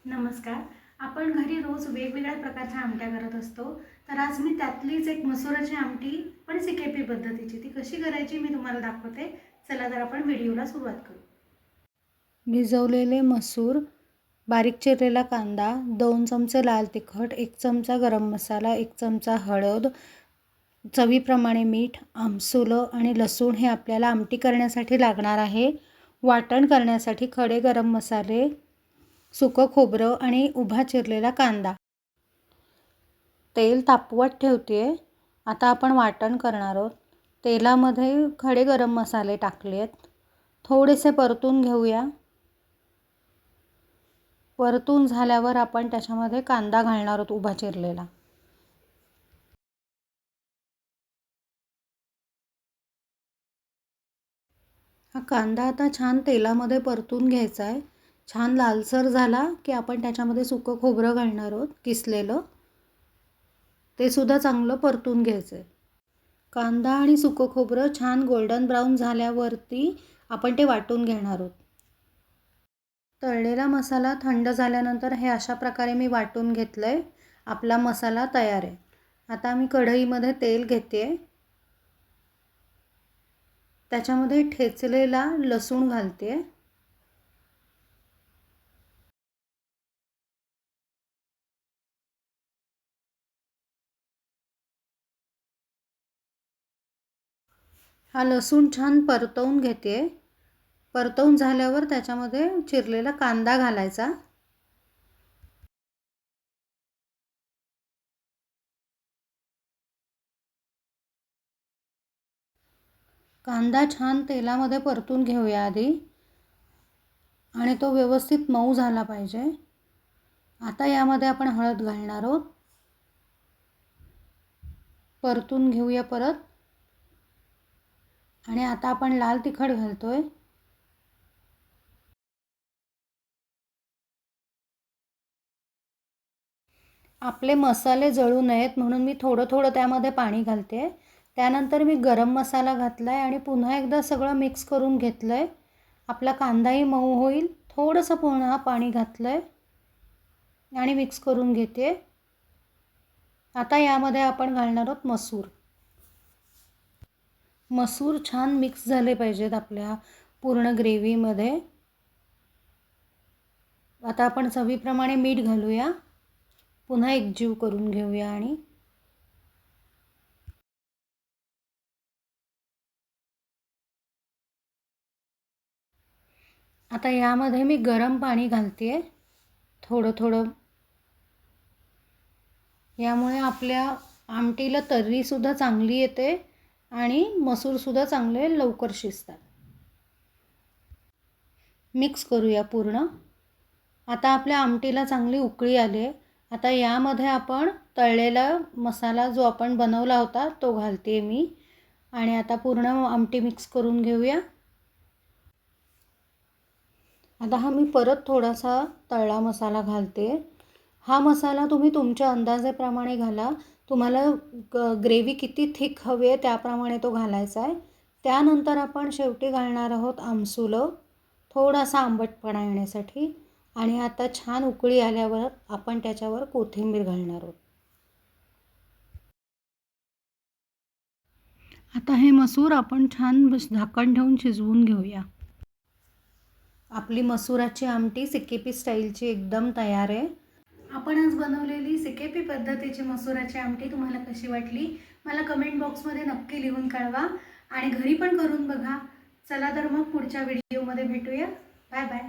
नमस्कार. आपण घरी रोज वेगवेगळ्या प्रकारच्या आमट्या करत असतो. तर आज मी त्यातलीच एक मसुराची आमटी पण सिकेपी पद्धतीची ती कशी करायची मी तुम्हाला दाखवते. चला तर आपण व्हिडिओला सुरुवात करू. भिजवलेले मसूर, बारीक चिरलेला कांदा, 2 चमचे लाल तिखट, 1 चमचा गरम मसाला, 1 चमचा हळद, चवीप्रमाणे मीठ, आमसुलं आणि लसूण हे आपल्याला आमटी करण्यासाठी लागणार आहे. वाटण करण्यासाठी खडे गरम मसाले, सुकं खोबरं आणि उभा चिरलेला कांदा. तेल तापवत ठेवते. आता आपण वाटण करणार आहोत. तेलामध्ये खडे गरम मसाले टाकलेत. थोडेसे परतून घेऊया. परतून झाल्यावर आपण त्याच्यामध्ये कांदा घालणार आहोत उभा चिरलेला. हा कांदा आता छान तेलामध्ये परतून घ्यायचा आहे. छान लालसर झाला की आपण त्याच्यामध्ये सुकं खोबरं घालणार आहोत किसलेलं. ते सुद्धा चांगलं परतून घ्यायचं आहे. कांदा आणि सुकं खोबरं छान गोल्डन ब्राऊन झाल्यावरती आपण ते वाटून घेणार आहोत. तळलेला मसाला थंड झाल्यानंतर हे अशा प्रकारे मी वाटून घेतलं आहे. आपला मसाला तयार आहे. आता मी कढईमध्ये तेल घेते. त्याच्यामध्ये ठेचलेला लसूण घालते. हा लसूण छान परतवून घेते. परतवून झाल्यावर त्याच्यामध्ये चिरलेला कांदा घालायचा. कांदा छान तेलामध्ये परतून घेऊया आधी आणि तो व्यवस्थित मऊ झाला पाहिजे. आता यामध्ये आपण हळद घालणार आहोत. परतून घेऊया परत. आणि आता आपण लाल तिखट घालतोय. आपले मसाले जळू नयेत म्हणून मी थोडं थोडं त्यामध्ये पाणी घालते. त्यानंतर मी गरम मसाला घातला आहे आणि पुन्हा एकदा सगळं मिक्स करून घेतलं आहे. आपला कांदाही मऊ होईल. थोडंसं पुन्हा पाणी घातलं आहे आणि मिक्स करून घेते. आता यामध्ये आपण घालणार आहोत मसूर. मसूर छान मिक्स झाले पाहिजेत आपल्या पूर्ण ग्रेव्हीमध्ये. आता आपण चवीप्रमाणे मीठ घालूया. पुन्हा एकजीव करून घेऊया आणि आता यामध्ये मी गरम पाणी घालते थोडं थोडं. यामुळे आपल्या आमटीला तर्रीसुद्धा चांगली येते आणि मसूरसुद्धा चांगले लवकर शिजतात. मिक्स करूया पूर्ण. आता आपल्या आमटीला चांगली उकळी आली आहे. आता यामध्ये आपण तळलेला मसाला जो आपण बनवला होता तो घालते मी आणि आता पूर्ण आमटी मिक्स करून घेऊया. आता हा मी परत थोडासा तळला मसाला घालते. हा मसाला तुम्ही तुमच्या अंदाजाप्रमाणे घाला. तुम्हाला ग्रेव्ही किती थिक हवी आहे त्याप्रमाणे तो घालायचा आहे. त्यानंतर आपण शेवटी घालणार आहोत आमसुलं, थोडासा आंबटपणा येण्यासाठी. आणि आता छान उकळी आल्यावर आपण त्याच्यावर कोथिंबीर घालणार आहोत. आता हे मसूर आपण छान झाकण ठेवून शिजवून घेऊया. आपली मसुराची आमटी सिकेपी स्टाईलची एकदम तयार आहे. आपण आज बनवलेली सिकेपी पद्धतीची मसुराची आमटी तुम्हाला कशी वाटली मला कमेंट बॉक्समध्ये नक्की लिहून कळवा आणि घरी पण करून बघा. चला तर मग पुढच्या व्हिडिओमध्ये भेटूया. Bye bye.